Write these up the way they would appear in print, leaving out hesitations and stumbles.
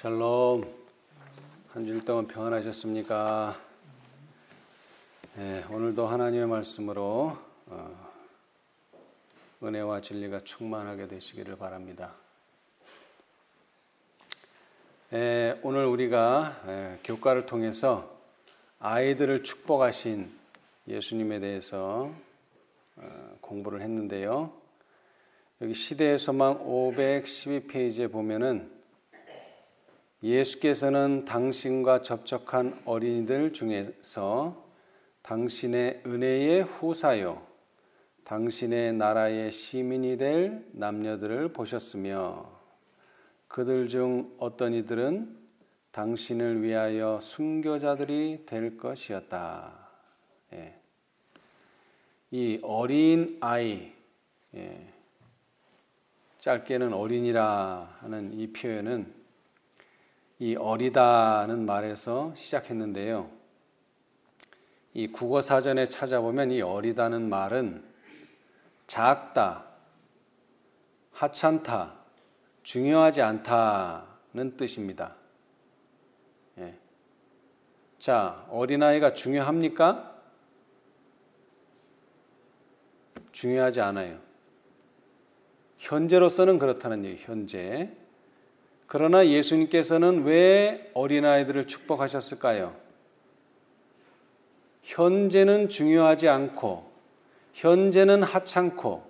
샬롬. 한 주일 동안 평안하셨습니까? 네, 오늘도 하나님의 말씀으로 은혜와 진리가 충만하게 되시기를 바랍니다. 오늘 우리가 교과를 통해서 아이들을 축복하신 예수님에 대해서 공부를 했는데요. 여기 시대의 소망 512페이지에 보면은 예수께서는 당신과 접촉한 어린이들 중에서 당신의 은혜의 후사요, 당신의 나라의 시민이 될 남녀들을 보셨으며 그들 중 어떤 이들은 당신을 위하여 순교자들이 될 것이었다. 이 어린 아이, 짧게는 어린이라 하는 이 표현은 이 어리다는 말에서 시작했는데요. 이 국어사전에 찾아보면 이 어리다는 말은 작다, 하찮다, 중요하지 않다는 뜻입니다. 자, 어린아이가 중요합니까? 중요하지 않아요. 현재로서는 그렇다는 얘기, 현재. 그러나 예수님께서는 왜 어린아이들을 축복하셨을까요? 현재는 중요하지 않고, 현재는 하찮고,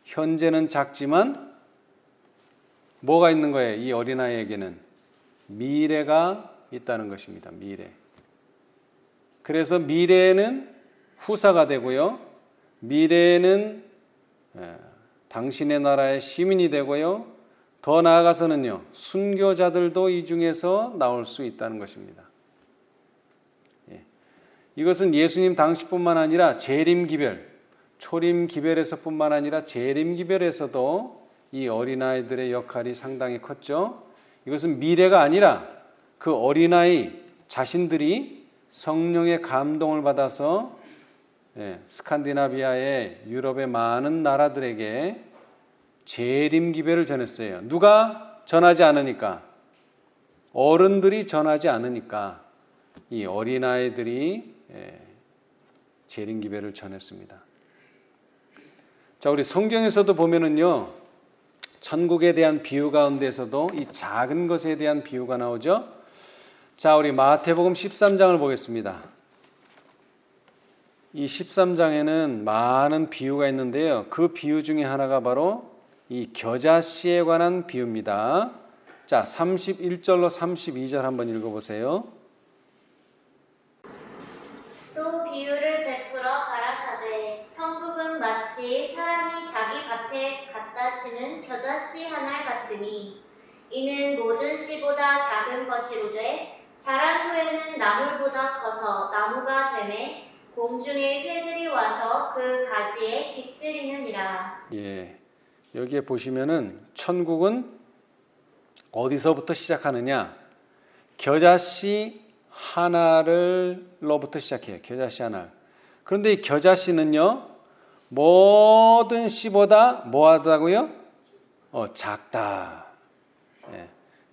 현재는 작지만 뭐가 있는 거예요? 이 어린아이에게는 미래가 있다는 것입니다. 미래. 그래서 미래에는 후사가 되고요. 미래에는 당신의 나라의 시민이 되고요. 더 나아가서는요, 순교자들도 이 중에서 나올 수 있다는 것입니다. 이것은 예수님 당시뿐만 아니라 재림기별, 초림기별에서뿐만 아니라 재림기별에서도 이 어린아이들의 역할이 상당히 컸죠. 이것은 미래가 아니라 그 어린아이 자신들이 성령의 감동을 받아서 스칸디나비아의 유럽의 많은 나라들에게 재림기별을 전했어요. 누가 전하지 않으니까? 어른들이 전하지 않으니까 이 어린아이들이 재림기별을 전했습니다. 자, 우리 성경에서도 보면은요, 천국에 대한 비유 가운데서도 이 작은 것에 대한 비유가 나오죠. 자, 우리 마태복음 13장을 보겠습니다. 이 13장에는 많은 비유가 있는데요. 그 비유 중에 하나가 바로 이 겨자씨에 관한 비유입니다. 자, 31절로 32절 한번 읽어보세요. 또 비유를 베풀어 가라사대 천국은 마치 사람이 자기 밭에 갖다 심은 겨자씨 한 알 같으니 이는 모든 씨보다 작은 것이로되 자란 후에는 나물보다 커서 나무가 되매 공중의 새들이 와서 그 가지에 깃들이느니라. 여기에 보시면은 천국은 어디서부터 시작하느냐? 겨자씨 하나로부터 시작해요. 겨자씨 하나. 그런데 이 겨자씨는요, 모든 씨보다 뭐하다고요? 작다.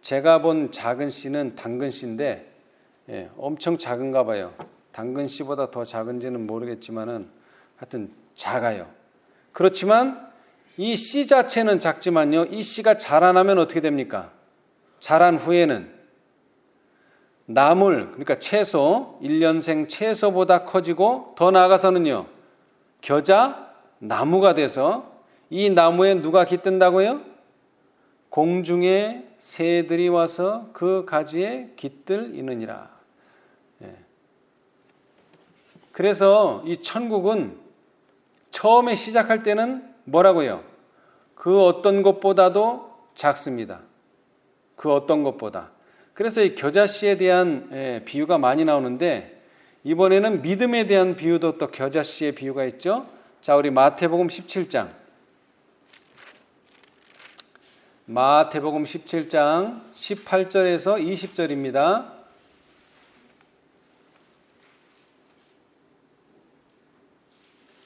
제가 본 작은 씨는 당근 씨인데, 엄청 작은가 봐요. 당근 씨보다 더 작은지는 모르겠지만은 하여튼 작아요. 그렇지만 이 씨 자체는 작지만요, 이 씨가 자라나면 어떻게 됩니까? 자란 후에는 나물, 그러니까 채소, 1년생 채소보다 커지고 더 나아가서는요, 겨자, 나무가 돼서 이 나무에 누가 깃든다고요? 공중의 새들이 와서 그 가지에 깃들이느니라. 그래서 이 천국은 처음에 시작할 때는 뭐라고요? 그 어떤 것보다도 작습니다. 그 어떤 것보다. 그래서 이 겨자씨에 대한 비유가 많이 나오는데 이번에는 믿음에 대한 비유도 또 겨자씨의 비유가 있죠. 자, 우리 마태복음 17장. 마태복음 17장 18절에서 20절입니다.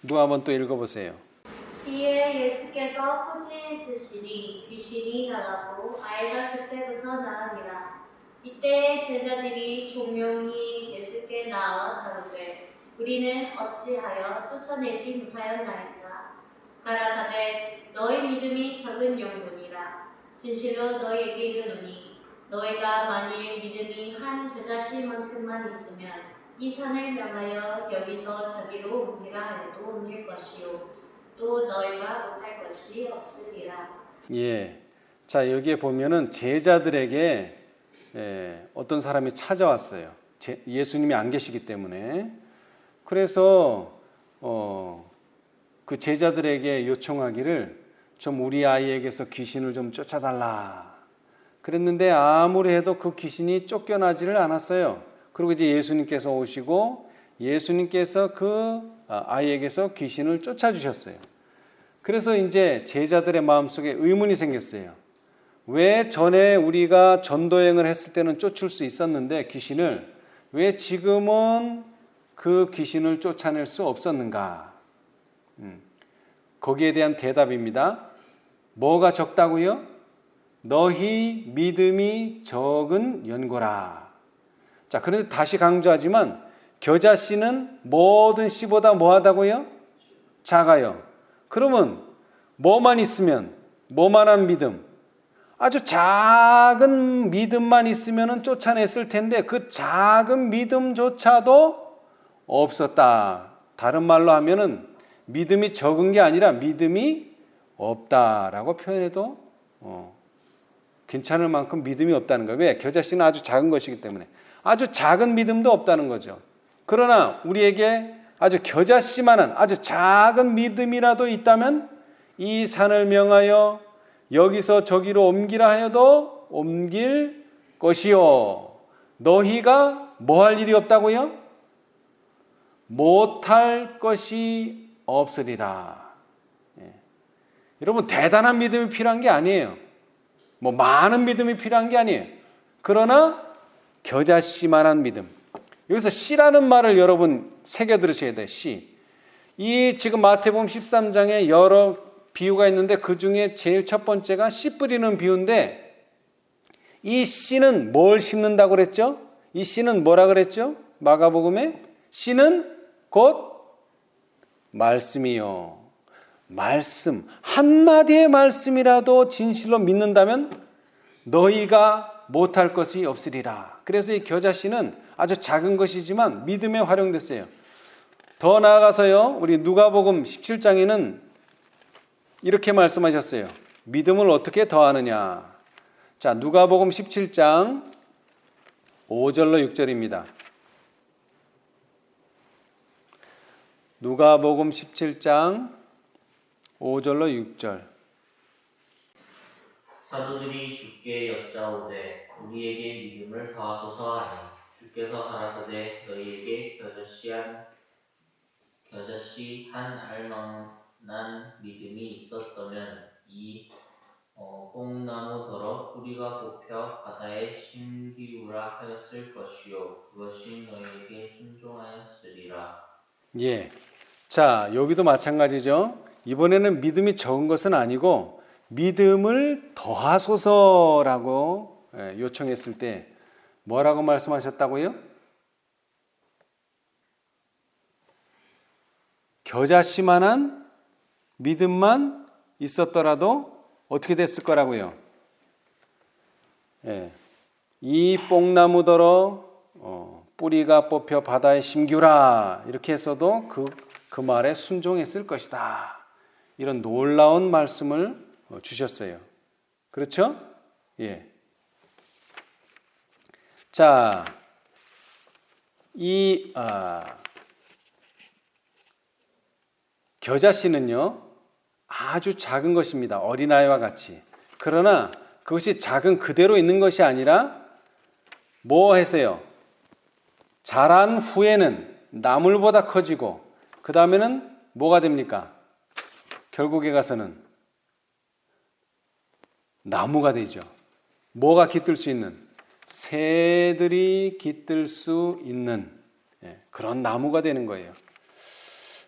누가 한번 또 읽어보세요. 이에 예수께서 포지에 드시니 귀신이 나가고 아이가 그때부터 나으니라. 이때 제자들이 종용이 예수께 나와 가로되 우리는 어찌하여 쫓아내지 못하였나이까. 가라사대 너희 믿음이 적은 영혼이라. 진실로 너희에게 이르노니 너희가 만일 믿음이 한 겨자씨만큼만 있으면 이 산을 명하여 여기서 저기로 옮기라 하여도 옮길 것이요 또 너희가 못할 것이 없으리라. 예. 자, 여기에 보면은 제자들에게 어떤 사람이 찾아왔어요. 예수님이 안 계시기 때문에. 그래서 그 제자들에게 요청하기를 좀 우리 아이에게서 귀신을 좀 쫓아달라. 그랬는데 아무리 해도 그 귀신이 쫓겨나지를 않았어요. 그리고 이제 예수님께서 오시고 예수님께서 그 아이에게서 귀신을 쫓아주셨어요. 그래서 이제 제자들의 마음속에 의문이 생겼어요. 왜 전에 우리가 전도여행을 했을 때는 쫓을 수 있었는데 귀신을 왜 지금은 그 귀신을 쫓아낼 수 없었는가? 거기에 대한 대답입니다. 뭐가 적다고요? 너희 믿음이 적은 연고라. 자, 그런데 다시 강조하지만 겨자씨는 모든 씨보다 뭐하다고요? 작아요. 그러면 뭐만 있으면 뭐만한 믿음? 아주 작은 믿음만 있으면 쫓아냈을 텐데 그 작은 믿음조차도 없었다. 다른 말로 하면은 믿음이 적은 게 아니라 믿음이 없다라고 표현해도 괜찮을 만큼 믿음이 없다는 거예요. 왜? 겨자씨는 아주 작은 것이기 때문에. 아주 작은 믿음도 없다는 거죠. 그러나 우리에게 아주 겨자씨만한 아주 작은 믿음이라도 있다면 이 산을 명하여 여기서 저기로 옮기라 하여도 옮길 것이요. 너희가 뭐 할 일이 없다고요? 못할 것이 없으리라. 예. 여러분 대단한 믿음이 필요한 게 아니에요. 뭐 많은 믿음이 필요한 게 아니에요. 그러나 겨자씨만한 믿음. 여기서 씨라는 말을 여러분 새겨 들으셔야 돼요. 씨. 이 지금 마태복음 13장에 여러 비유가 있는데 그 중에 제일 첫 번째가 씨 뿌리는 비유인데 이 씨는 뭘 심는다고 그랬죠? 이 씨는 뭐라 그랬죠? 마가복음에 씨는 곧 말씀이요. 말씀. 한마디의 말씀이라도 진실로 믿는다면 너희가 못할 것이 없으리라. 그래서 이 겨자씨는 아주 작은 것이지만 믿음에 활용됐어요. 더 나아가서요. 우리 누가복음 17장에는 이렇게 말씀하셨어요. 믿음을 어떻게 더하느냐. 자, 누가복음 17장 5절로 6절입니다. 누가복음 17장 5절로 6절. 사도들이 주께 여짜오되 우리에게 믿음을 더하소서 하니 주께서 가라사대 너희에게 겨자씨 한 알만한 믿음이 있었다면 이 뽕나무더러 뿌리가 뽑혀 바다에 심기우라 하였을 것이요 그것이 너희에게 순종하였으리라. 예. 자, 여기도 마찬가지죠. 이번에는 믿음이 적은 것은 아니고 믿음을 더하소서라고 요청했을 때 뭐라고 말씀하셨다고요? 겨자씨만한 믿음만 있었더라도 어떻게 됐을 거라고요? 예. 이 뽕나무더러 뿌리가 뽑혀 바다에 심기우라 이렇게 했어도 그 말에 순종했을 것이다. 이런 놀라운 말씀을 주셨어요. 그렇죠? 예. 자, 이 겨자씨는요 아주 작은 것입니다. 어린아이와 같이. 그러나 그것이 작은 그대로 있는 것이 아니라 뭐 하세요? 자란 후에는 나물보다 커지고 그 다음에는 뭐가 됩니까? 결국에 가서는 나무가 되죠. 뭐가 깃들 수 있는? 새들이 깃들 수 있는 그런 나무가 되는 거예요.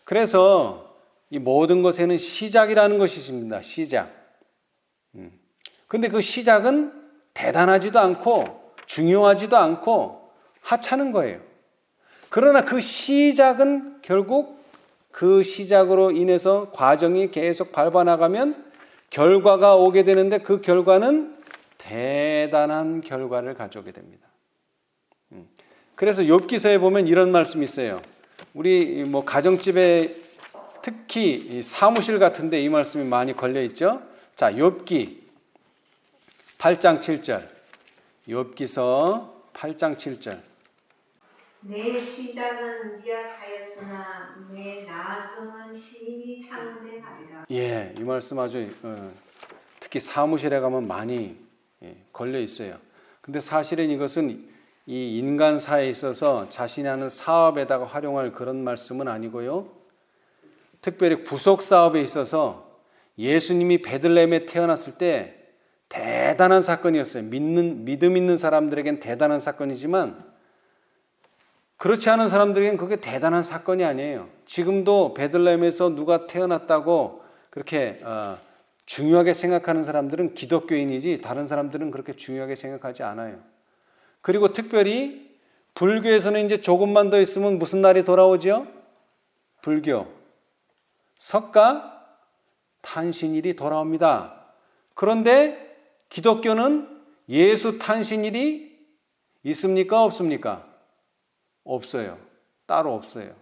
그래서 이 모든 것에는 시작이라는 것이 있습니다. 시작. 근데 그 시작은 대단하지도 않고 중요하지도 않고 하찮은 거예요. 그러나 그 시작은 결국 그 시작으로 인해서 과정이 계속 밟아나가면 결과가 오게 되는데 그 결과는 대단한 결과를 가져오게 됩니다. 그래서 욥기서에 보면 이런 말씀이 있어요. 우리 뭐 가정집에 특히 이 사무실 같은데 이 말씀이 많이 걸려 있죠. 자, 욥기 8장 7절. 욥기서 8장 7절. 내 시작은 미약하였으나 내 나중은 신이 창대하리라. 예, 이 말씀 아주 특히 사무실에 가면 많이 걸려 있어요. 근데 사실은 이것은 이 인간사에 있어서 자신이 하는 사업에다가 활용할 그런 말씀은 아니고요. 특별히 구속 사업에 있어서 예수님이 베들레헴에 태어났을 때 대단한 사건이었어요. 믿음 있는 사람들에겐 대단한 사건이지만 그렇지 않은 사람들에겐 그게 대단한 사건이 아니에요. 지금도 베들레헴에서 누가 태어났다고 그렇게 중요하게 생각하는 사람들은 기독교인이지 다른 사람들은 그렇게 중요하게 생각하지 않아요. 그리고 특별히 불교에서는 이제 조금만 더 있으면 무슨 날이 돌아오죠? 불교 석가 탄신일이 돌아옵니다. 그런데 기독교는 예수 탄신일이 있습니까? 없습니까? 없어요. 따로 없어요.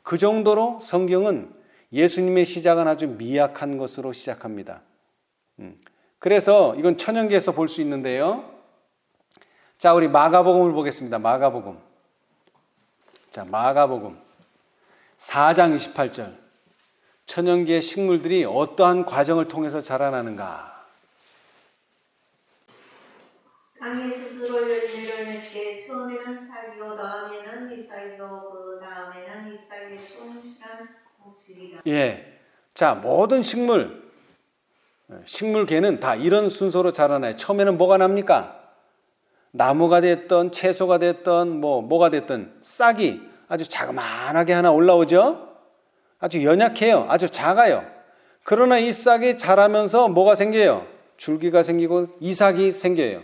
그 정도로 성경은 예수님의 시작은 아주 미약한 것으로 시작합니다. 그래서 이건 천연계에서 볼 수 있는데요. 자, 우리 마가복음을 보겠습니다. 마가복음. 자, 마가복음 4장 28절. 천연계의 식물들이 어떠한 과정을 통해서 자라나는가? 땅이 스스로 열매를 맺게 처음에는 삭이요 다음에는 이삭이요 그 다음에는 이삭의 충실한 곡식이라. 예, 자, 모든 식물계는 다 이런 순서로 자라나요. 처음에는 뭐가 납니까? 나무가 됐던 채소가 됐던 뭐가 됐던 싹이 아주 자그마하게 하나 올라오죠. 아주 연약해요. 아주 작아요. 그러나 이 싹이 자라면서 뭐가 생겨요? 줄기가 생기고 이삭이 생겨요.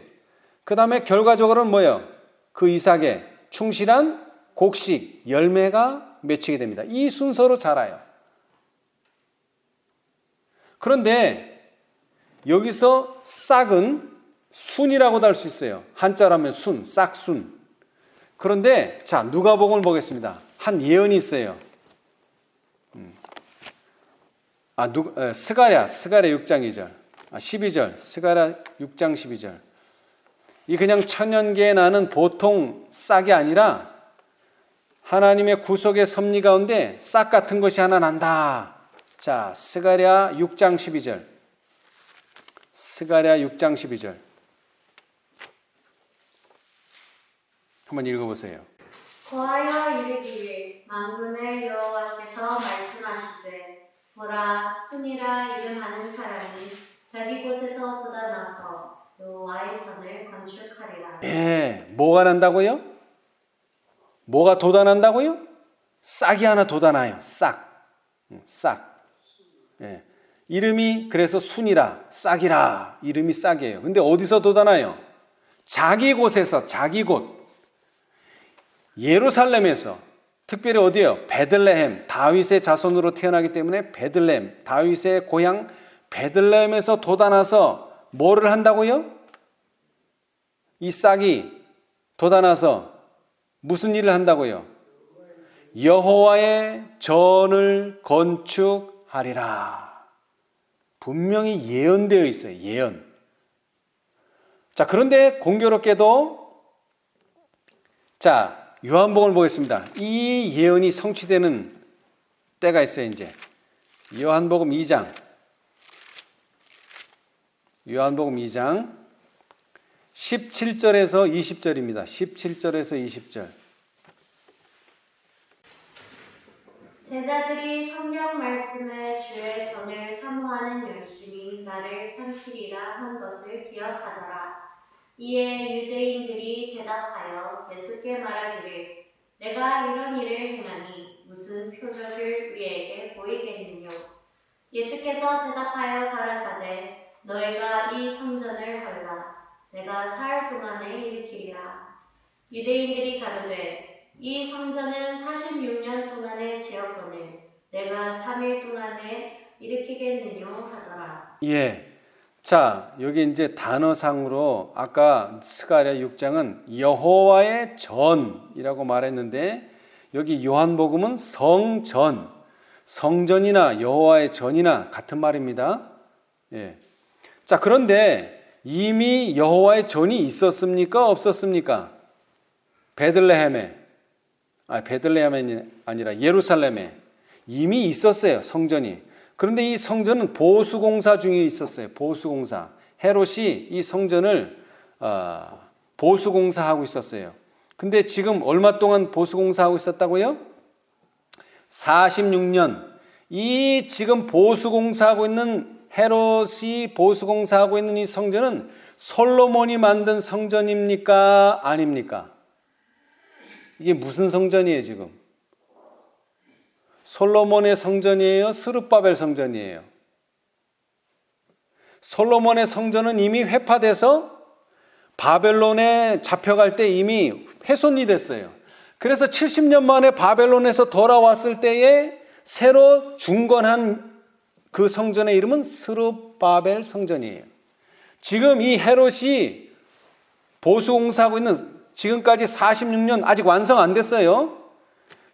그 다음에 결과적으로는 뭐예요? 그 이삭에 충실한 곡식, 열매가 맺히게 됩니다. 이 순서로 자라요. 그런데 여기서 싹은 순이라고도 할 수 있어요. 한자로 하면 순, 싹순. 그런데 자, 누가복음을 보겠습니다. 한 예언이 있어요. 스가랴 6장 2절. 12절. 스가랴 6장 12절. 이 그냥 천연계에 나는 보통 싹이 아니라 하나님의 구속의 섭리 가운데 싹 같은 것이 하나 난다. 자, 스가랴 6장 12절. 스가랴 6장 12절. 한번 읽어보세요. 고하여 이르기를 만군의 여호와께서 말씀하시되 보라 순이라 이름하는 사람이 자기 곳에서 돋아나서 여호와의 전을 건축하리라. 예, 뭐가 난다고요? 뭐가 돋아난다고요? 싹이 하나 돋아나요. 싹. 예. 이름이 그래서 순이라, 싹이라. 이름이 싹이에요. 근데 어디서 돋아나요? 자기 곳에서, 자기 곳. 예루살렘에서, 특별히 어디예요? 베들레헴, 다윗의 자손으로 태어나기 때문에 베들레헴, 다윗의 고향 베들레헴에서 돋아나서 뭐를 한다고요? 이 싹이 돋아나서 무슨 일을 한다고요? 여호와의 전을 건축하리라. 분명히 예언되어 있어요. 예언. 자, 그런데 공교롭게도 자, 요한복음을 보겠습니다. 이 예언이 성취되는 때가 있어요. 이제 요한복음 2장 17절에서 20절입니다. 17절에서 20절. 제자들이 성경 말씀에 주의 전을 사모하는 열심이 나를 삼키리라 한 것을 기억하더라. 이에 유대인들이 대답하여 예수께 말하기를 내가 이런 일을 행하니 무슨 표적을 우리에게 보이겠느냐. 예수께서 대답하여 가라사대 너희가 이 성전을 헐라 내가 사흘 동안에 일으키리라. 유대인들이 가로되 이 성전은 46년 동안에 지었거늘 내가 3일 동안에 일으키겠느뇨 하더라. 예. 자, 여기 이제 단어상으로 아까 스가랴 6장은 여호와의 전이라고 말했는데 여기 요한복음은 성전, 성전이나 여호와의 전이나 같은 말입니다. 예. 자, 그런데 이미 여호와의 전이 있었습니까? 없었습니까? 베들레헴에 아니라 예루살렘에 이미 있었어요, 성전이. 그런데 이 성전은 보수공사 중에 있었어요. 보수공사. 헤롯이 이 성전을 보수공사하고 있었어요. 근데 지금 얼마 동안 보수공사하고 있었다고요? 46년. 이 지금 보수공사하고 있는 헤롯이 보수공사하고 있는 이 성전은 솔로몬이 만든 성전입니까? 아닙니까? 이게 무슨 성전이에요, 지금? 솔로몬의 성전이에요? 스룹바벨 성전이에요? 솔로몬의 성전은 이미 회파돼서 바벨론에 잡혀갈 때 이미 훼손이 됐어요. 그래서 70년 만에 바벨론에서 돌아왔을 때에 새로 중건한 그 성전의 이름은 스룹바벨 성전이에요. 지금 이 헤롯이 보수공사하고 있는 지금까지 46년 아직 완성 안 됐어요.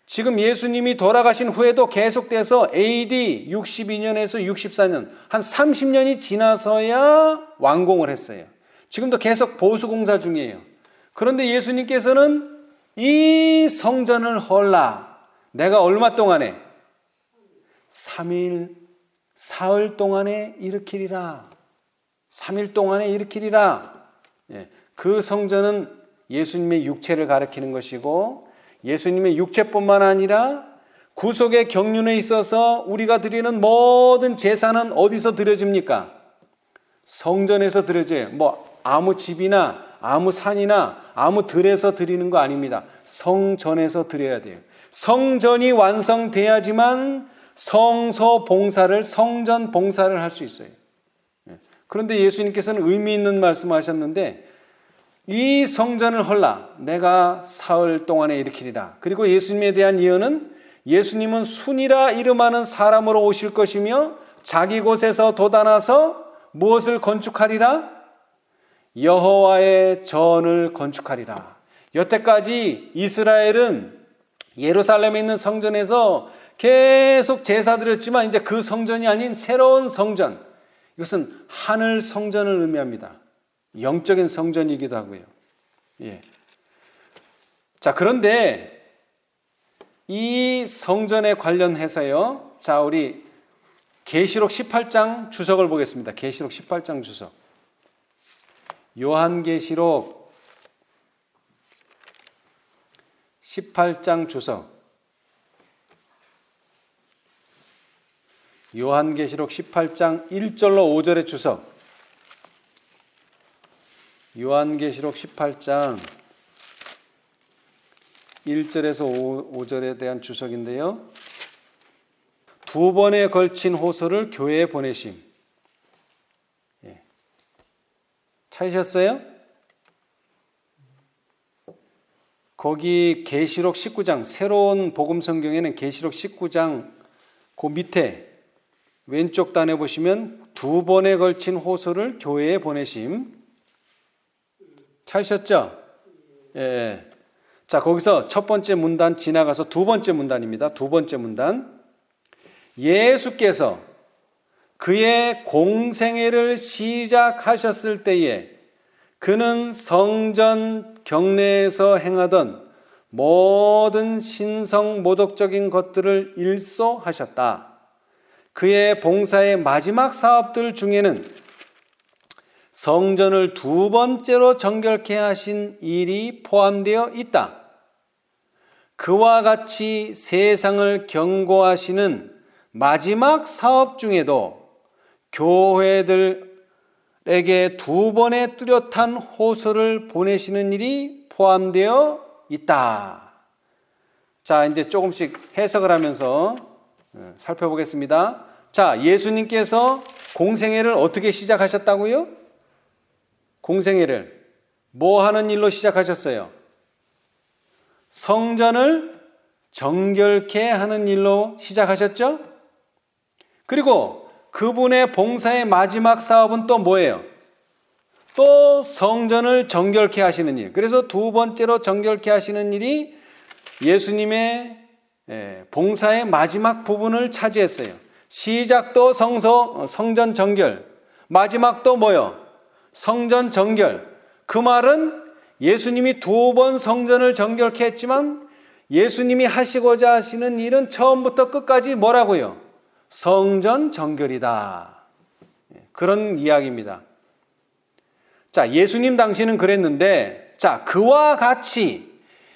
지금 예수님이 돌아가신 후에도 계속돼서 AD 62년에서 64년 한 30년이 지나서야 완공을 했어요. 지금도 계속 보수공사 중이에요. 그런데 예수님께서는 이 성전을 헐라 내가 얼마 동안에 3일 사흘 동안에 일으키리라. 3일 동안에 일으키리라. 그 성전은 예수님의 육체를 가리키는 것이고 예수님의 육체뿐만 아니라 구속의 경륜에 있어서 우리가 드리는 모든 제사는 어디서 드려집니까? 성전에서 드려져요. 뭐 아무 집이나 아무 산이나 아무 들에서 드리는 거 아닙니다. 성전에서 드려야 돼요. 성전이 완성돼야지만 성소 봉사를 성전 봉사를 할 수 있어요. 그런데 예수님께서는 의미 있는 말씀하셨는데 이 성전을 헐라 내가 사흘 동안에 일으키리라. 그리고 예수님에 대한 예언은 예수님은 순이라 이름하는 사람으로 오실 것이며 자기 곳에서 돋아나서 무엇을 건축하리라? 여호와의 전을 건축하리라. 여태까지 이스라엘은 예루살렘에 있는 성전에서 계속 제사 드렸지만 이제 그 성전이 아닌 새로운 성전, 이것은 하늘 성전을 의미합니다. 영적인 성전이기도 하고요. 예. 자, 그런데 이 성전에 관련해서요. 자, 우리 계시록 18장 주석을 보겠습니다. 계시록 18장 주석. 요한계시록 18장 주석. 요한계시록 18장 1절로 5절의 주석. 요한계시록 18장 1절에서 5절에 대한 주석인데요. 두 번에 걸친 호소를 교회에 보내심. 예. 찾으셨어요? 거기 계시록 19장, 새로운 복음 성경에는 계시록 19장 그 밑에 왼쪽 단에 보시면 두 번에 걸친 호소를 교회에 보내심. 찾으셨죠? 예. 자, 거기서 첫 번째 문단 지나가서 두 번째 문단입니다. 두 번째 문단. 예수께서 그의 공생애를 시작하셨을 때에 그는 성전 경내에서 행하던 모든 신성 모독적인 것들을 일소하셨다. 그의 봉사의 마지막 사업들 중에는 성전을 두 번째로 정결케 하신 일이 포함되어 있다. 그와 같이 세상을 경고하시는 마지막 사업 중에도 교회들에게 두 번의 뚜렷한 호소를 보내시는 일이 포함되어 있다. 자, 이제 조금씩 해석을 하면서 살펴보겠습니다. 자, 예수님께서 공생애를 어떻게 시작하셨다고요? 공생애를 뭐 하는 일로 시작하셨어요? 성전을 정결케 하는 일로 시작하셨죠? 그리고 그분의 봉사의 마지막 사업은 또 뭐예요? 또 성전을 정결케 하시는 일. 그래서 두 번째로 정결케 하시는 일이 예수님의 봉사의 마지막 부분을 차지했어요. 시작도 성전 정결, 마지막도 뭐요? 성전 정결. 그 말은 예수님이 두 번 성전을 정결케 했지만 예수님이 하시고자 하시는 일은 처음부터 끝까지 뭐라고요? 성전 정결이다. 그런 이야기입니다. 자, 예수님 당시는 그랬는데, 자, 그와 같이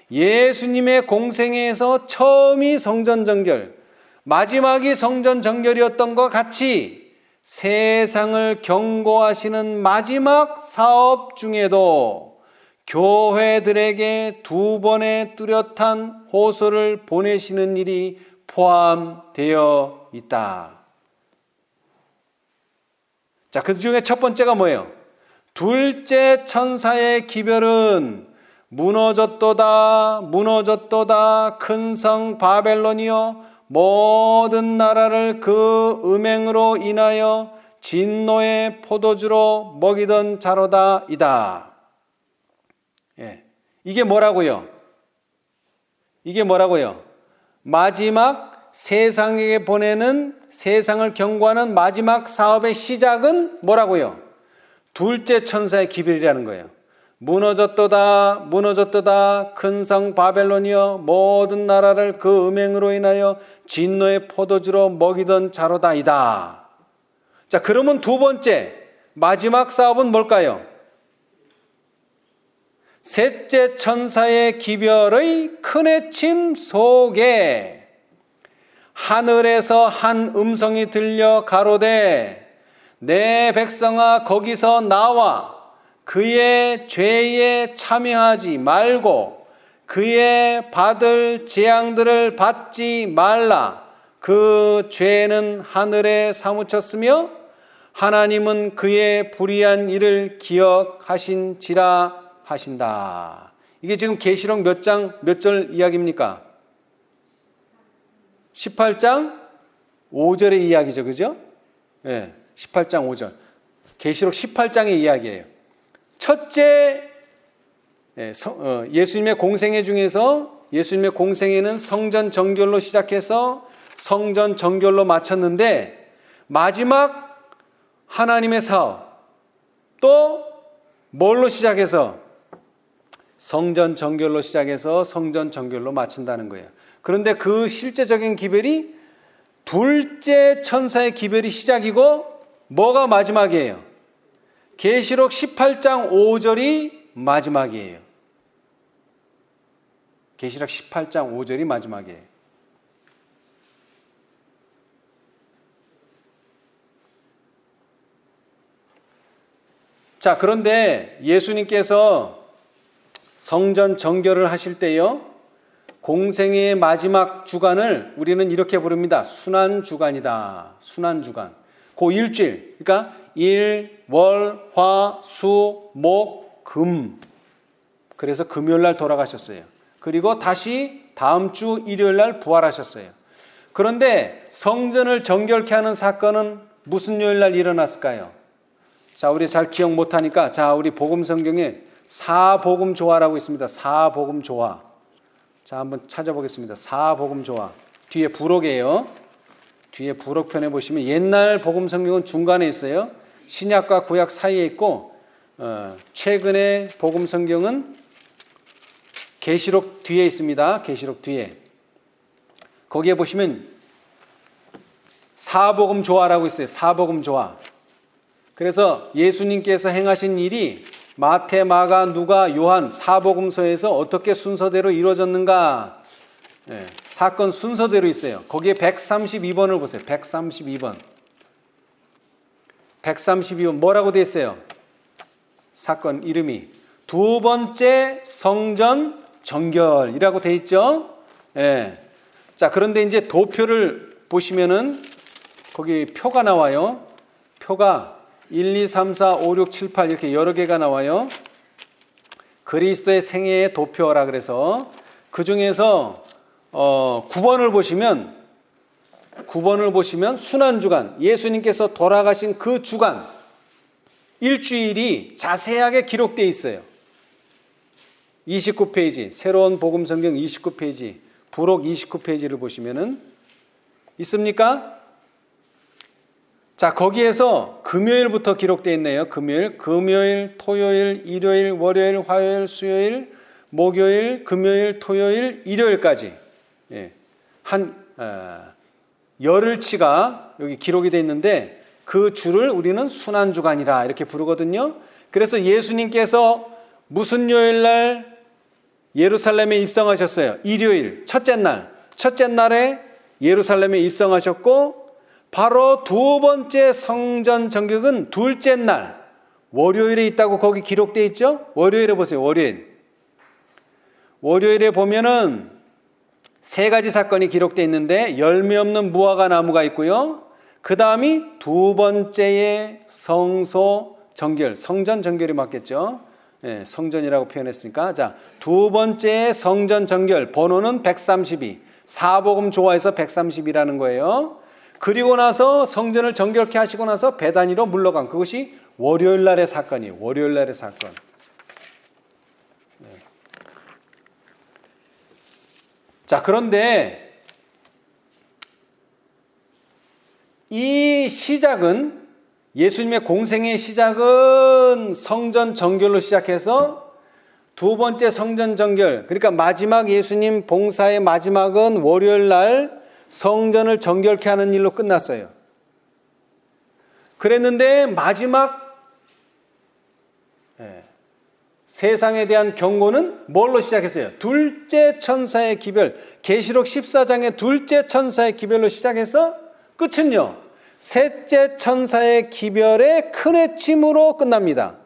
예수님의 공생애에서 처음이 성전 정결, 마지막이 성전 정결이었던 것 같이 세상을 경고하시는 마지막 사업 중에도 교회들에게 두 번의 뚜렷한 호소를 보내시는 일이 포함되어 있다. 자, 그 중에 첫 번째가 뭐예요? 둘째 천사의 기별은 무너졌도다 무너졌도다 큰 성 바벨론이여 모든 나라를 그 음행으로 인하여 진노의 포도주로 먹이던 자로다 이다. 이게 뭐라고요? 이게 뭐라고요? 마지막 세상에게 보내는, 세상을 경고하는 마지막 사업의 시작은 뭐라고요? 둘째 천사의 기별이라는 거예요. 무너졌도다 무너졌도다 큰 성 바벨론이여 모든 나라를 그 음행으로 인하여 진노의 포도주로 먹이던 자로다 이다. 자, 그러면 두 번째 마지막 사업은 뭘까요? 셋째 천사의 기별의 큰 외침 속에 하늘에서 한 음성이 들려 가로되 내 백성아 거기서 나와 그의 죄에 참여하지 말고 그의 받을 재앙들을 받지 말라. 그 죄는 하늘에 사무쳤으며 하나님은 그의 불의한 일을 기억하신지라 하신다. 이게 지금 계시록 몇 장 몇 절 이야기입니까? 18장 5절의 이야기죠. 그죠? 네, 18장 5절. 계시록 18장의 이야기예요. 첫째, 예수님의 공생애 중에서 예수님의 공생애는 성전 정결로 시작해서 성전 정결로 마쳤는데 마지막 하나님의 사업 또 뭘로 시작해서 성전 정결로 시작해서 성전 정결로 마친다는 거예요. 그런데 그 실제적인 기별이 둘째 천사의 기별이 시작이고 뭐가 마지막이에요? 계시록 18장 5절이 마지막이에요. 계시록 18장 5절이 마지막이에요. 자, 그런데 예수님께서 성전 정결을 하실 때요, 공생애의 마지막 주간을 우리는 이렇게 부릅니다. 순환주간이다. 순환주간. 그 일주일, 그러니까 일, 월, 화, 수, 목, 금. 그래서 금요일날 돌아가셨어요. 그리고 다시 다음 주 일요일날 부활하셨어요. 그런데 성전을 정결케 하는 사건은 무슨 요일날 일어났을까요? 자, 우리 잘 기억 못하니까, 자, 우리 복음 성경에 사복음조화라고 있습니다. 사복음조화. 자, 한번 찾아보겠습니다. 사복음조화. 뒤에 부록이에요. 뒤에 부록편에 보시면 옛날 복음 성경은 중간에 있어요. 신약과 구약 사이에 있고, 최근의 복음 성경은 계시록 뒤에 있습니다. 계시록 뒤에. 거기에 보시면 사복음조화라고 있어요. 사복음조화. 그래서 예수님께서 행하신 일이 마태, 마가, 누가, 요한 사복음서에서 어떻게 순서대로 이루어졌는가, 사건 순서대로 있어요. 거기에 132번을 보세요. 132번. 132번 뭐라고 되어 있어요? 사건 이름이 두 번째 성전 정결이라고 되어 있죠. 자, 그런데 이제 도표를 보시면은 거기 표가 나와요. 표가 1, 2, 3, 4, 5, 6, 7, 8 이렇게 여러 개가 나와요. 그리스도의 생애의 도표라 그래서 그 중에서 9번을 보시면 순환주간, 예수님께서 돌아가신 그 주간, 일주일이 자세하게 기록되어 있어요. 29페이지, 새로운 복음성경 29페이지, 부록 29페이지를 보시면은 있습니까? 자, 거기에서 금요일부터 기록되어 있네요. 금요일, 토요일, 일요일, 월요일, 화요일, 수요일, 목요일, 금요일, 토요일, 일요일까지 한 열흘치가 여기 기록이 되어 있는데 그 주를 우리는 순환주간이라 이렇게 부르거든요. 그래서 예수님께서 무슨 요일날 예루살렘에 입성하셨어요? 일요일, 첫째 날에 예루살렘에 입성하셨고 바로 두 번째 성전 정격은 둘째 날 월요일에 있다고 거기 기록되어 있죠? 월요일에 보세요. 월요일에 보면은 세 가지 사건이 기록되어 있는데 열매 없는 무화과 나무가 있고요. 그 다음이 두 번째의 성소 정결, 성전 정결이 맞겠죠? 성전이라고 표현했으니까. 자, 두 번째의 성전 정결, 번호는 132. 사복음 조화에서 130이라는 거예요. 그리고 나서 성전을 정결케 하시고 나서 베다니로 물러간 그것이 월요일 날의 사건이에요. 월요일 날의 사건. 자, 그런데 이 시작은 예수님의 공생의 시작은 성전 정결로 시작해서 두 번째 성전 정결, 그러니까 마지막 예수님 봉사의 마지막은 월요일 날 성전을 정결케 하는 일로 끝났어요. 그랬는데 마지막 세상에 대한 경고는 뭘로 시작했어요? 둘째 천사의 기별, 계시록 14장의 둘째 천사의 기별로 시작해서 끝은요, 셋째 천사의 기별의 큰 외침으로 끝납니다.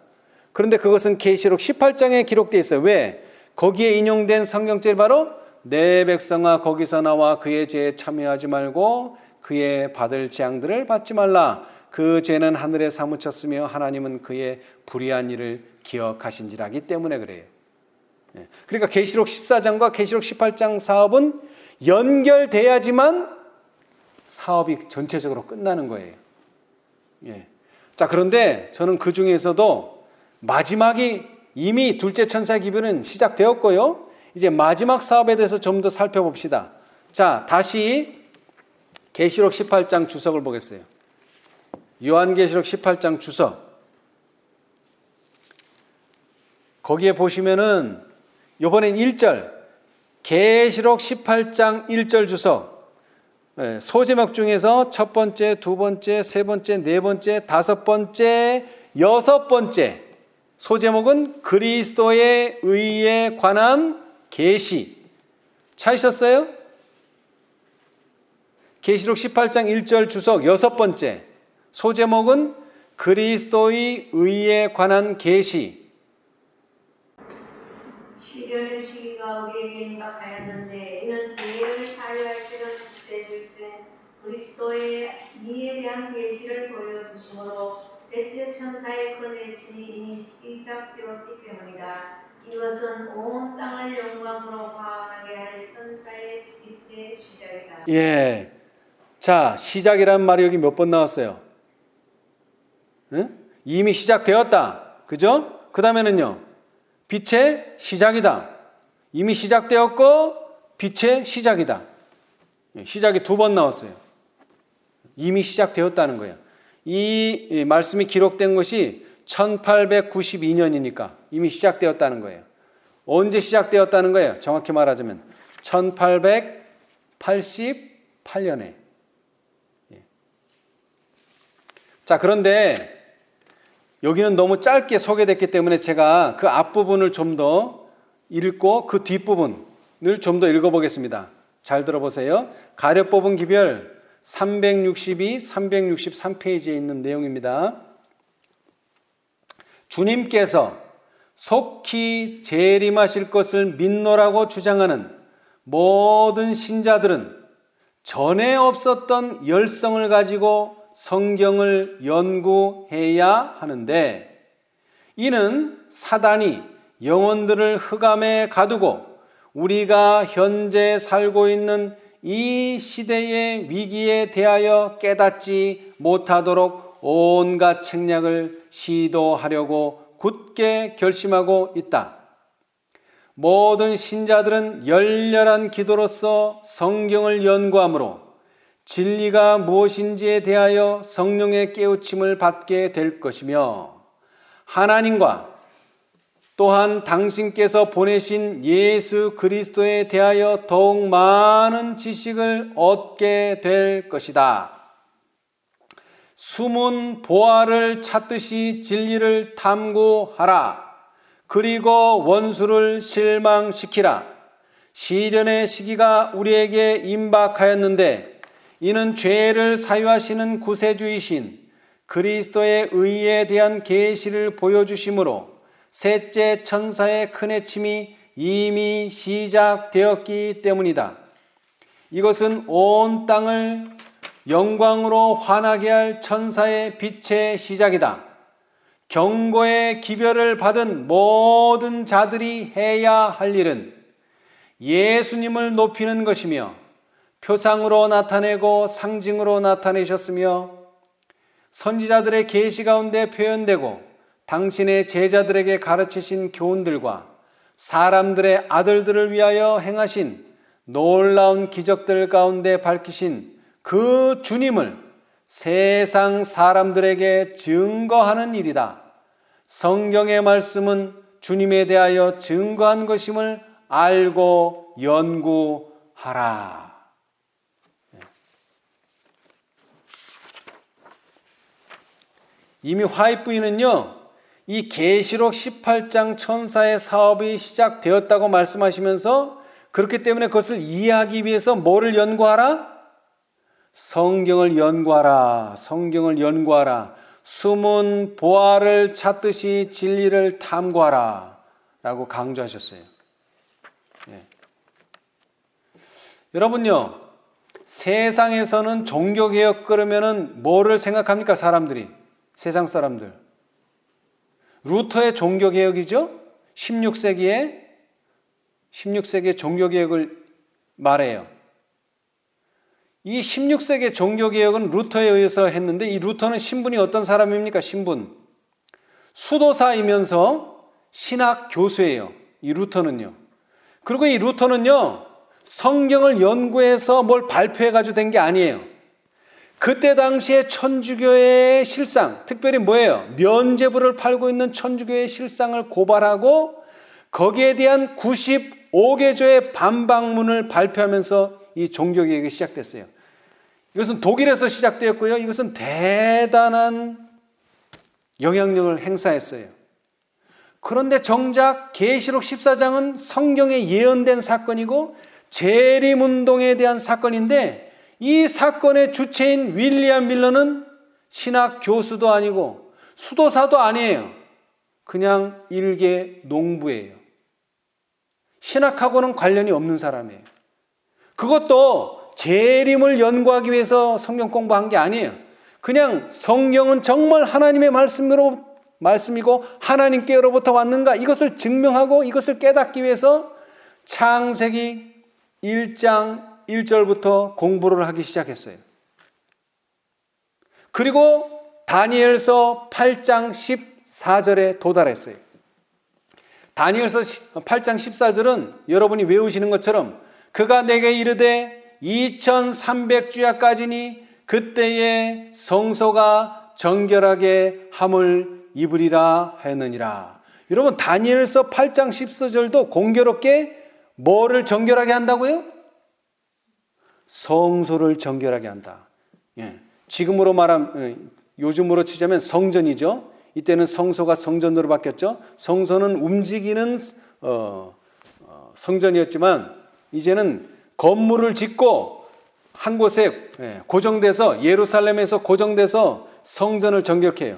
그런데 그것은 계시록 18장에 기록되어 있어요. 왜? 거기에 인용된 성경절이 바로 내 백성아 거기서 나와 그의 죄에 참여하지 말고 그의 받을 재앙들을 받지 말라. 그 죄는 하늘에 사무쳤으며 하나님은 그의 불의한 일을 기억하신지라기 때문에 그래요. 그러니까 계시록 14장과 계시록 18장 사업은 연결돼야지만 사업이 전체적으로 끝나는 거예요. 자, 그런데 저는 그 중에서도 마지막이 이미 둘째 천사의 기별은 시작되었고요. 이제 마지막 사업에 대해서 좀 더 살펴봅시다. 자, 다시 계시록 18장 주석을 보겠어요. 요한계시록 18장 주석. 거기에 보시면은 이번엔 1절, 계시록 18장 1절 주석. 소제목 중에서 첫 번째, 두 번째, 세 번째, 네 번째, 다섯 번째, 여섯 번째 소제목은 그리스도의 의에 관한 계시. 찾으셨어요? 계시록 18장 1절 주석 여섯 번째 소제목은 그리스도의 의에 관한 계시. 시련의 시기가 우리에게 임박하였는데 이는 지혜를 사유하시는 주체이신 그리스도의 이에 대한 계시를 보여주심으로 셋째 천사의 큰 외침이 이미 시작되었기 때문이다. 이것은 온 땅을 영광으로 화환하게 할 천사의 빛의 시작이다. 예. 자, 시작이라는 말이 여기 몇 번 나왔어요? 응? 이미 시작되었다. 그죠? 그 다음에는요. 빛의 시작이다. 이미 시작되었고 빛의 시작이다. 시작이 두 번 나왔어요. 이미 시작되었다는 거예요. 이 말씀이 기록된 것이 1892년이니까 이미 시작되었다는 거예요. 언제 시작되었다는 거예요? 정확히 말하자면 1888년에. 자, 그런데 여기는 너무 짧게 소개됐기 때문에 제가 그 앞부분을 좀 더 읽고 그 뒷부분을 좀 더 읽어보겠습니다. 잘 들어보세요. 가룟 뽑은 기별 362, 363페이지에 있는 내용입니다. 주님께서 속히 재림하실 것을 믿노라고 주장하는 모든 신자들은 전에 없었던 열성을 가지고 성경을 연구해야 하는데, 이는 사단이 영혼들을 흑암에 가두고 우리가 현재 살고 있는 이 시대의 위기에 대하여 깨닫지 못하도록 온갖 책략을 시도하려고 굳게 결심하고 있다. 모든 신자들은 열렬한 기도로서 성경을 연구함으로 진리가 무엇인지에 대하여 성령의 깨우침을 받게 될 것이며 하나님과 또한 당신께서 보내신 예수 그리스도에 대하여 더욱 많은 지식을 얻게 될 것이다. 숨은 보화를 찾듯이 진리를 탐구하라. 그리고 원수를 실망시키라. 시련의 시기가 우리에게 임박하였는데 이는 죄를 사유하시는 구세주이신 그리스도의 의에 대한 계시를 보여주심으로 셋째 천사의 큰 해침이 이미 시작되었기 때문이다. 이것은 온 땅을 영광으로 환하게 할 천사의 빛의 시작이다. 경고의 기별을 받은 모든 자들이 해야 할 일은 예수님을 높이는 것이며 표상으로 나타내고 상징으로 나타내셨으며 선지자들의 계시 가운데 표현되고 당신의 제자들에게 가르치신 교훈들과 사람들의 아들들을 위하여 행하신 놀라운 기적들 가운데 밝히신 그 주님을 세상 사람들에게 증거하는 일이다. 성경의 말씀은 주님에 대하여 증거한 것임을 알고 연구하라. 이미 화이트 부인은요, 이 계시록 18장 천사의 사업이 시작되었다고 말씀하시면서 그렇기 때문에 그것을 이해하기 위해서 뭐를 연구하라? 성경을 연구하라. 성경을 연구하라. 숨은 보화를 찾듯이 진리를 탐구하라 라고 강조하셨어요. 예. 여러분요, 세상에서는 종교개혁 그러면은 뭐를 생각합니까? 사람들이, 세상 사람들. 루터의 종교개혁이죠. 16세기에 종교개혁을 말해요. 이 16세기 종교개혁은 루터에 의해서 했는데 이 루터는 신분이 어떤 사람입니까? 신분. 수도사이면서 신학 교수예요. 이 루터는요. 그리고 이 루터는요, 성경을 연구해서 뭘 발표해가지고 된 게 아니에요. 그때 당시에 천주교의 실상, 특별히 뭐예요? 면죄부를 팔고 있는 천주교의 실상을 고발하고 거기에 대한 95개조의 반박문을 발표하면서 이 종교개혁이 시작됐어요. 이것은 독일에서 시작되었고요. 이것은 대단한 영향력을 행사했어요. 그런데 정작 계시록 14장은 성경에 예언된 사건이고 재림운동에 대한 사건인데 이 사건의 주체인 윌리엄 밀러는 신학 교수도 아니고 수도사도 아니에요. 그냥 일개 농부예요. 신학하고는 관련이 없는 사람이에요. 그것도 재림을 연구하기 위해서 성경 공부한 게 아니에요. 그냥 성경은 정말 하나님의 말씀이고 하나님께로부터 왔는가 이것을 증명하고 이것을 깨닫기 위해서 창세기 1장 1절부터 공부를 하기 시작했어요. 그리고 다니엘서 8장 14절에 도달했어요. 다니엘서 8장 14절은 여러분이 외우시는 것처럼 그가 내게 이르되 2300주야까지니 그때에 성소가 정결하게 함을 입으리라 하였느니라. 여러분 다니엘서 8장 14절도 공교롭게 뭐를 정결하게 한다고요? 성소를 정결하게 한다. 예. 지금으로 말하면 요즘으로 치자면 성전이죠. 이때는 성소가 성전으로 바뀌었죠. 성소는 움직이는 성전이었지만 이제는 건물을 짓고 한 곳에 고정돼서 예루살렘에서 고정돼서 성전을 정결케 해요.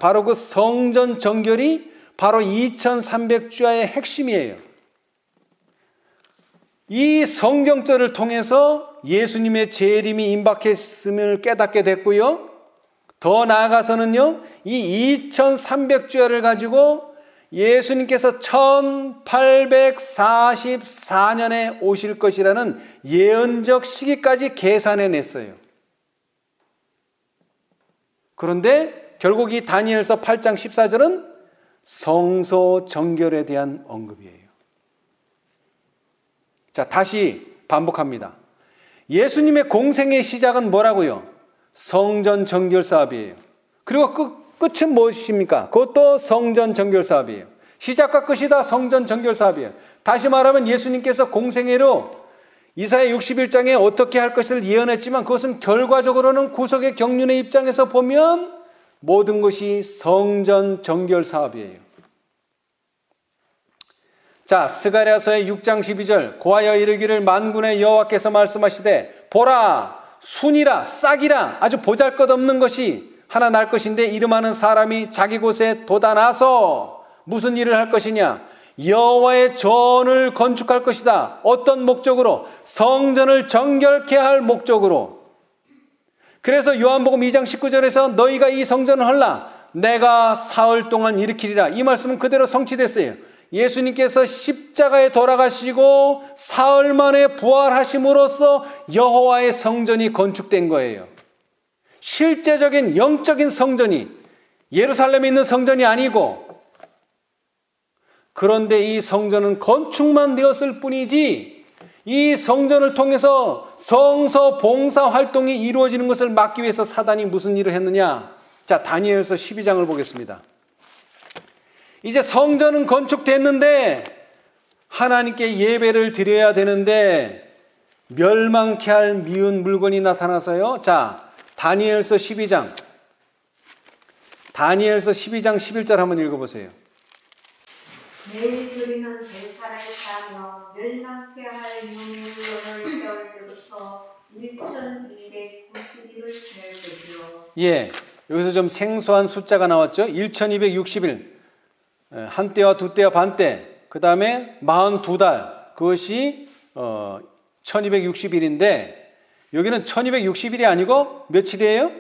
바로 그 성전 정결이 바로 2300주야의 핵심이에요. 이 성경절을 통해서 예수님의 재림이 임박했음을 깨닫게 됐고요. 더 나아가서는요, 이 2300주야를 가지고 예수님께서 1844년에 오실 것이라는 예언적 시기까지 계산해 냈어요. 그런데 결국 이 다니엘서 8장 14절은 성소 정결에 대한 언급이에요. 자, 다시 반복합니다. 예수님의 공생의 시작은 뭐라고요? 성전 정결 사업이에요. 그리고 끝은 무엇입니까? 그것도 성전 정결 사업이에요. 시작과 끝이 다 성전 정결 사업이에요. 다시 말하면 예수님께서 공생애로 이사야 61장에 어떻게 할 것을 예언했지만 그것은 결과적으로는 구속의 경륜의 입장에서 보면 모든 것이 성전 정결 사업이에요. 자, 스가랴서의 6장 12절 고하여 이르기를 만군의 여호와께서 말씀하시되 보라 순이라 싹이라 아주 보잘것없는 것이 하나 날 것인데 이름하는 사람이 자기 곳에 돋아나서 무슨 일을 할 것이냐? 여호와의 전을 건축할 것이다. 어떤 목적으로? 성전을 정결케 할 목적으로. 그래서 요한복음 2장 19절에서 너희가 이 성전을 헐라 내가 사흘 동안 일으키리라. 이 말씀은 그대로 성취됐어요. 예수님께서 십자가에 돌아가시고 사흘 만에 부활하심으로써 여호와의 성전이 건축된 거예요. 실제적인 영적인 성전이 예루살렘에 있는 성전이 아니고, 그런데 이 성전은 건축만 되었을 뿐이지 이 성전을 통해서 성서 봉사 활동이 이루어지는 것을 막기 위해서 사단이 무슨 일을 했느냐? 자, 다니엘서 12장을 보겠습니다. 이제 성전은 건축됐는데 하나님께 예배를 드려야 되는데 멸망케 할 미운 물건이 나타나서요. 자, 다니엘서 12장 11절 한번 읽어보세요. 매일 드리는 제사를 하며 멸망케 할 물건을 세울 때부터 1260일을 지낼 것이요. 예, 여기서 좀 생소한 숫자가 나왔죠. 1260일. 한 때와 두 때와 반 때, 그 다음에 42달, 그것이 1260일인데 여기는 1260일이 아니고 며칠이에요?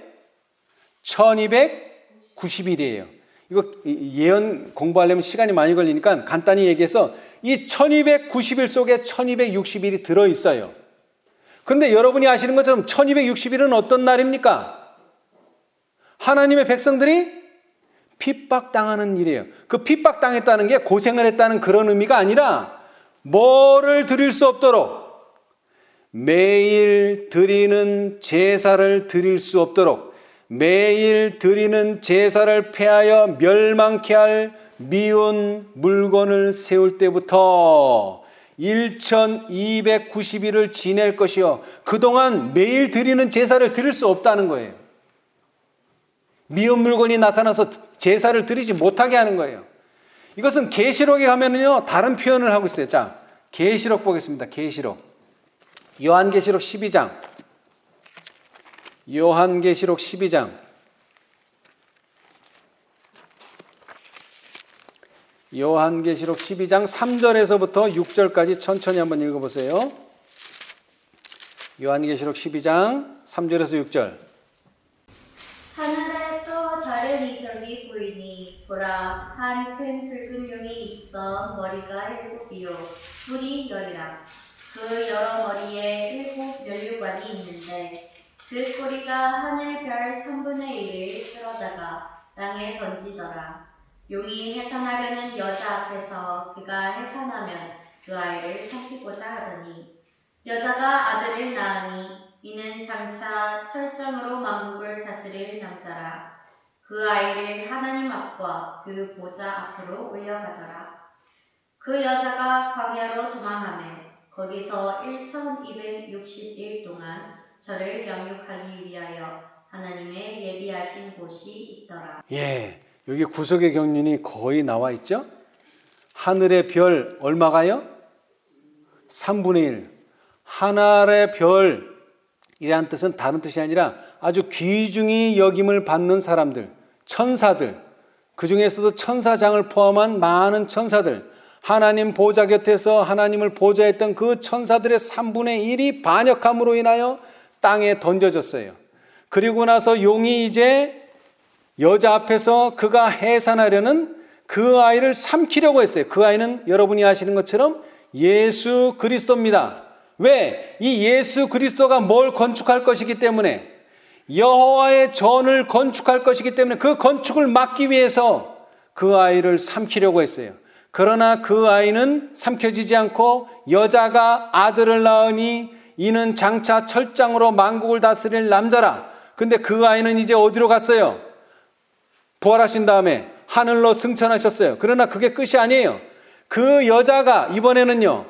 1290일이에요. 이거 예언 공부하려면 시간이 많이 걸리니까 간단히 얘기해서 이 1290일 속에 1260일이 들어있어요. 그런데 여러분이 아시는 것처럼 1260일은 어떤 날입니까? 하나님의 백성들이 핍박당하는 일이에요. 그 핍박당했다는 게 고생을 했다는 그런 의미가 아니라 뭐를 드릴 수 없도록, 매일 드리는 제사를 드릴 수 없도록, 매일 드리는 제사를 폐하여 멸망케 할 미운 물건을 세울 때부터 1290일을 지낼 것이요. 그동안 매일 드리는 제사를 드릴 수 없다는 거예요. 미운 물건이 나타나서 제사를 드리지 못하게 하는 거예요. 이것은 계시록에 가면은요 다른 표현을 하고 있어요. 자, 계시록 보겠습니다. 계시록 요한계시록 12장 요한계시록 12장 요한계시록 12장 3절에서부터 6절까지 천천히 한번 읽어보세요. 요한계시록 12장 3절에서 6절. 하늘에 또 다른 이적이 보이니 보라 한 큰 붉은 용이 있어 머리가 7이요 불이 10이라. 그 여러 머리에 7 면류관이 있는데 그 꼬리가 하늘 별 3분의 1을 끌어다가 땅에 던지더라. 용이 해산하려는 여자 앞에서 그가 해산하면 그 아이를 삼키고자 하더니 여자가 아들을 낳으니 이는 장차 철정으로 만국을 다스릴 남자라. 그 아이를 하나님 앞과 그 보좌 앞으로 올려가더라. 그 여자가 광야로 도망하매 거기서 1260일 동안 저를 양육하기 위하여 하나님의 예비하신 곳이 있더라. 예, 여기 구속의 경륜이 거의 나와 있죠. 하늘의 별 얼마가요? 3분의 1. 하늘의 별이라는 뜻은 다른 뜻이 아니라 아주 귀중히 여김을 받는 사람들, 천사들, 그 중에서도 천사장을 포함한 많은 천사들, 하나님 보좌 곁에서 하나님을 보좌했던 그 천사들의 3분의 1이 반역함으로 인하여 땅에 던져졌어요. 그리고 나서 용이 이제 여자 앞에서 그가 해산하려는 그 아이를 삼키려고 했어요. 그 아이는 여러분이 아시는 것처럼 예수 그리스도입니다. 왜? 이 예수 그리스도가 뭘 건축할 것이기 때문에, 여호와의 전을 건축할 것이기 때문에 그 건축을 막기 위해서 그 아이를 삼키려고 했어요. 그러나 그 아이는 삼켜지지 않고 여자가 아들을 낳으니 이는 장차 철장으로 만국을 다스릴 남자라. 근데 그 아이는 이제 어디로 갔어요? 부활하신 다음에 하늘로 승천하셨어요. 그러나 그게 끝이 아니에요. 그 여자가 이번에는요,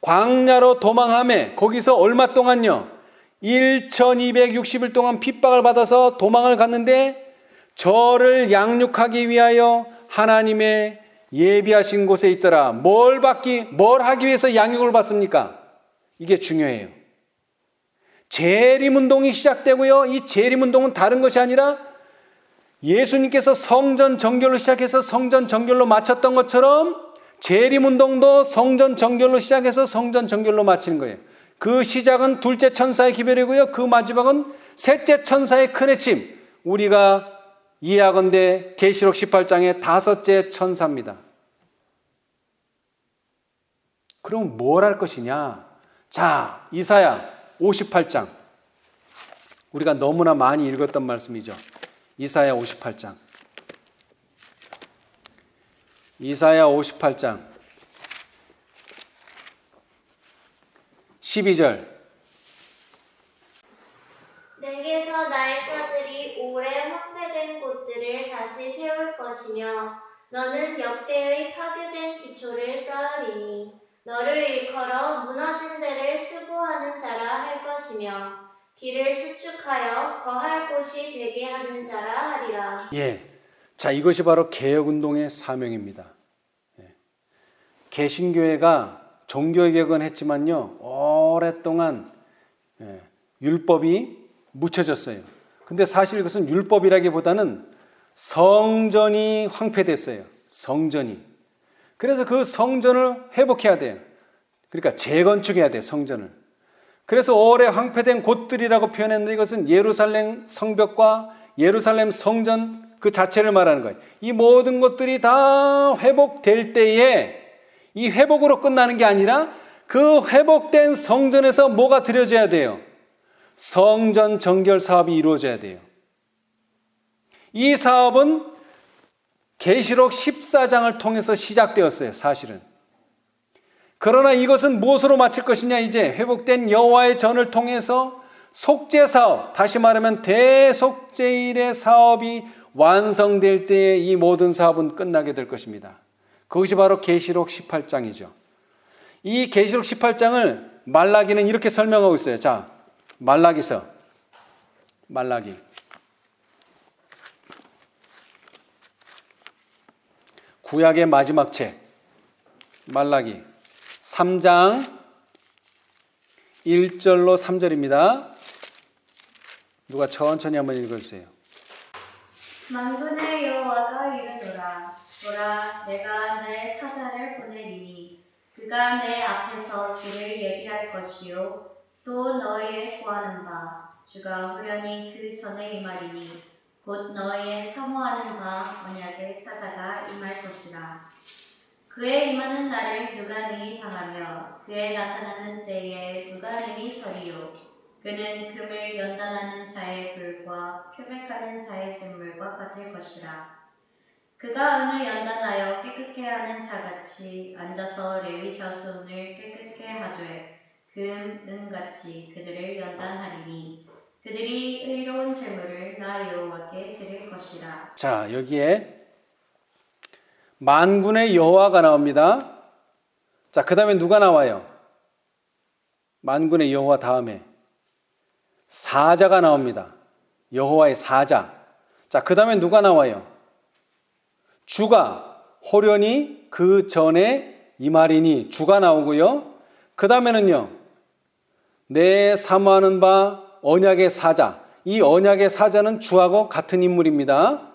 광야로 도망하며 거기서 얼마 동안요? 1260일 동안 핍박을 받아서 도망을 갔는데, 저를 양육하기 위하여 하나님의 예비하신 곳에 있더라. 뭘 하기 위해서 양육을 받습니까? 이게 중요해요. 재림운동이 시작되고요. 이 재림운동은 다른 것이 아니라 예수님께서 성전 정결로 시작해서 성전 정결로 마쳤던 것처럼 재림운동도 성전 정결로 시작해서 성전 정결로 마치는 거예요. 그 시작은 둘째 천사의 기별이고요. 그 마지막은 셋째 천사의 큰 외침. 우리가 이해하건대 계시록 18장의 다섯째 천사입니다. 그럼 뭘 할 것이냐? 자, 이사야 58장. 우리가 너무나 많이 읽었던 말씀이죠. 이사야 58장. 이사야 58장 12절. 내게서 날짜들이 오래 황폐된 곳들을 다시 세울 것이며 너는 역대의 파괴된 기초를 쌓으리니 너를 일컬어 무너진 데를 수고하는 자라 할 것이며 길을 수축하여 거할 곳이 되게 하는 자라 하리라. 예. 자, 이것이 바로 개혁운동의 사명입니다. 예. 개신교회가 종교개혁은 했지만요, 오랫동안 율법이 묻혀졌어요. 근데 사실 이것은 율법이라기보다는 성전이 황폐됐어요. 성전이. 그래서 그 성전을 회복해야 돼요. 그러니까 재건축해야 돼요, 성전을. 그래서 오래 황폐된 곳들이라고 표현했는데, 이것은 예루살렘 성벽과 예루살렘 성전 그 자체를 말하는 거예요. 이 모든 것들이 다 회복될 때에, 이 회복으로 끝나는 게 아니라 그 회복된 성전에서 뭐가 드려져야 돼요? 성전 정결 사업이 이루어져야 돼요. 이 사업은 계시록 14장을 통해서 시작되었어요, 사실은. 그러나 이것은 무엇으로 마칠 것이냐? 이제 회복된 여호와의 전을 통해서 속죄 사업, 다시 말하면 대속죄일의 사업이 완성될 때에 이 모든 사업은 끝나게 될 것입니다. 그것이 바로 계시록 18장이죠. 이 계시록 18장을 말라기는 이렇게 설명하고 있어요. 자, 말라기서, 말라기. 구약의 마지막 책, 말라기 3장 1절로 3절입니다. 누가 천천히 한번 읽어주세요. 만군의 여호와가 이르노라. 보라, 내가 내 사자를 보내리니 그가 내 앞에서 길을 예비할 것이요 또 너희의 구하는 바 주가 후련히 그 전에 임하리니 곧 너희의 사모하는 바 언약의 사자가 임할 것이라. 그의 임하는 날을 누가 능히 당하며 그의 나타나는 때에 누가 능히 서리요. 그는 금을 연단하는 자의 불과 표백하는 자의 잿물과 같을 것이라. 그가 은을 연단하여 깨끗게 하는 자같이 앉아서 레위 자손을 깨끗게 하되 금, 은같이 그들을 연단하리니 그들이 의로운 제물을 나 여호와께 드릴 것이라. 자, 여기에 만군의 여호와가 나옵니다. 자, 그 다음에 누가 나와요? 만군의 여호와 다음에 사자가 나옵니다. 여호와의 사자. 자, 그 다음에 누가 나와요? 주가 호련히 그 전에 임하리니 주가 나오고요. 그 다음에는요, 내 사모하는 바 언약의 사자. 이 언약의 사자는 주하고 같은 인물입니다.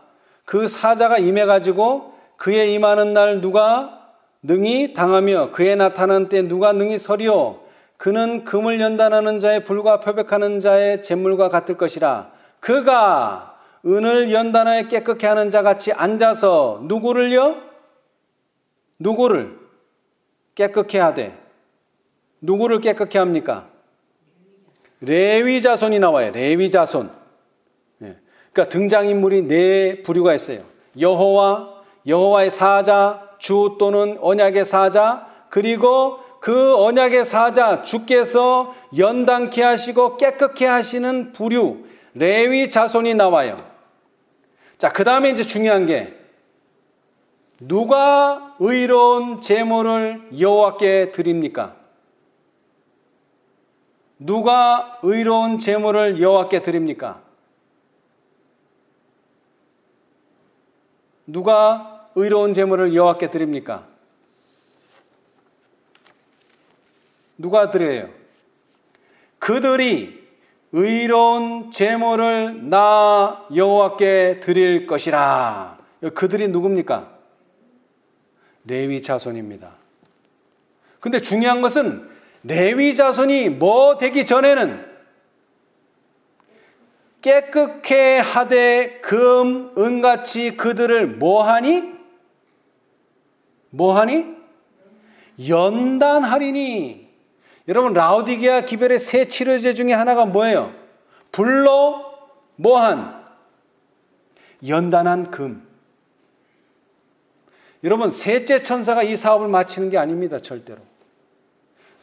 그 사자가 임해가지고 그의 임하는 날 누가 능히 당하며 그의 나타나는 때 누가 능히 서리오. 그는 금을 연단하는 자의 불과 표백하는 자의 잿물과 같을 것이라. 그가 은을 연단하여 깨끗게 하는 자같이 앉아서 누구를요? 누구를 깨끗게 하되, 누구를 깨끗게 합니까? 레위 자손이 나와요. 레위 자손. 그러니까 등장인물이 네 부류가 있어요. 여호와, 여호와의 사자, 주 또는 언약의 사자, 그리고 그 언약의 사자, 주께서 연단케 하시고 깨끗게 하시는 부류, 레위 자손이 나와요. 자, 그 다음에 이제 중요한 게, 누가 의로운 제물을 여호와께 드립니까? 누가 의로운 제물을 여호와께 드립니까? 누가 의로운 제물을 여호와께 드립니까? 누가 드려요? 그들이 의로운 제물을 나 여호와께 드릴 것이라. 그들이 누굽니까? 레위 자손입니다. 근데 중요한 것은 레위 자손이 뭐 되기 전에는 깨끗게 하되 금, 은같이 그들을 뭐하니? 연단하리니. 여러분, 라오디게아 기별의 세 치료제 중에 하나가 뭐예요? 불로 뭐한? 연단한 금. 여러분, 셋째 천사가 이 사업을 마치는 게 아닙니다. 절대로.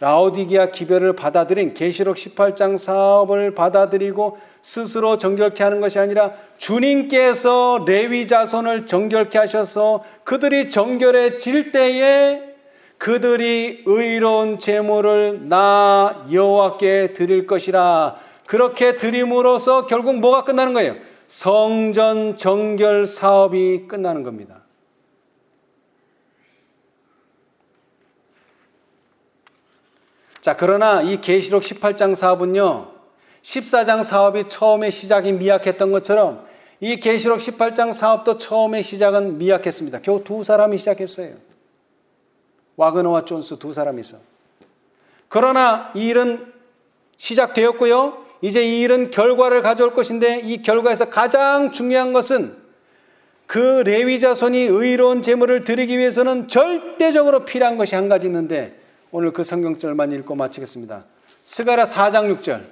라오디게아 기별을 받아들인 계시록 18장 사업을 받아들이고 스스로 정결케 하는 것이 아니라 주님께서 레위 자손을 정결케 하셔서 그들이 정결해질 때에 그들이 의로운 제물을 나 여호와께 드릴 것이라. 그렇게 드림으로써 결국 뭐가 끝나는 거예요? 성전 정결 사업이 끝나는 겁니다. 자, 그러나 이 계시록 18장 사업은요, 14장 사업이 처음에 시작이 미약했던 것처럼 이 계시록 18장 사업도 처음에 시작은 미약했습니다. 겨우 두 사람이 시작했어요. 와그너와 존스 두 사람이서. 그러나 이 일은 시작되었고요. 이제 이 일은 결과를 가져올 것인데, 이 결과에서 가장 중요한 것은 그 레위 자손이 의로운 제물을 드리기 위해서는 절대적으로 필요한 것이 한 가지 있는데, 오늘 그 성경절만 읽고 마치겠습니다. 스가랴 4장 6절.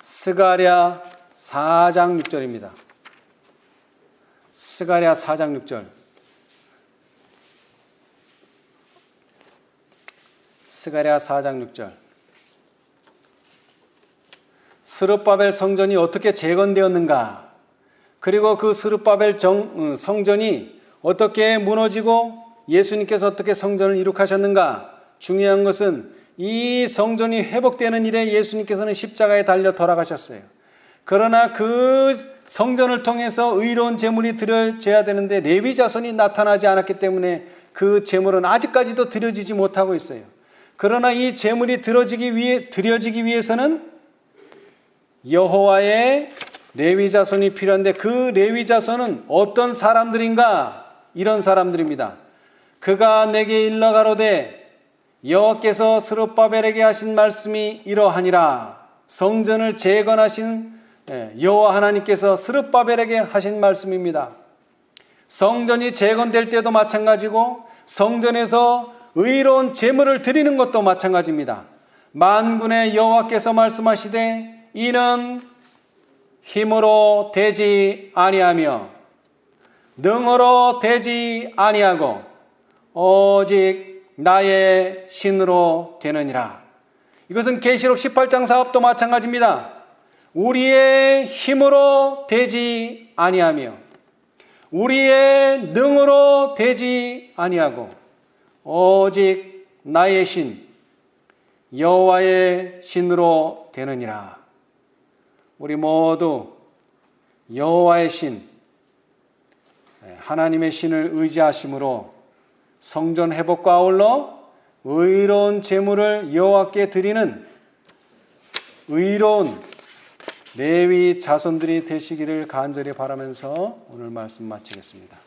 스가랴 4장 6절입니다. 스가랴 4장 6절. 스가랴 4장 6절. 스룹바벨 성전이 어떻게 재건되었는가? 그리고 그 스룹바벨 성전이 어떻게 무너지고 예수님께서 어떻게 성전을 이룩하셨는가? 중요한 것은 이 성전이 회복되는 일에 예수님께서는 십자가에 달려 돌아가셨어요. 그러나 그 성전을 통해서 의로운 제물이 드려져야 되는데 레위 자손이 나타나지 않았기 때문에 그 제물은 아직까지도 드려지지 못하고 있어요. 그러나 이 제물이 드려지기 위해서는 여호와의 레위 자손이 필요한데, 그 레위 자손은 어떤 사람들인가? 이런 사람들입니다. 그가 내게 일러 가로되 여호와께서 스룹바벨에게 하신 말씀이 이러하니라. 성전을 재건하신 여호와 하나님께서 스룹바벨에게 하신 말씀입니다. 성전이 재건될 때도 마찬가지고 성전에서 의로운 제물을 드리는 것도 마찬가지입니다. 만군의 여호와께서 말씀하시되 이는 힘으로 되지 아니하며 능으로 되지 아니하고 오직 나의 신으로 되느니라. 이것은 계시록 18장 사업도 마찬가지입니다. 우리의 힘으로 되지 아니하며 우리의 능으로 되지 아니하고 오직 나의 신 여호와의 신으로 되느니라. 우리 모두 여호와의 신, 하나님의 신을 의지하심으로 성전 회복과 아울러 의로운 제물을 여호와께 드리는 의로운 레위 자손들이 되시기를 간절히 바라면서 오늘 말씀 마치겠습니다.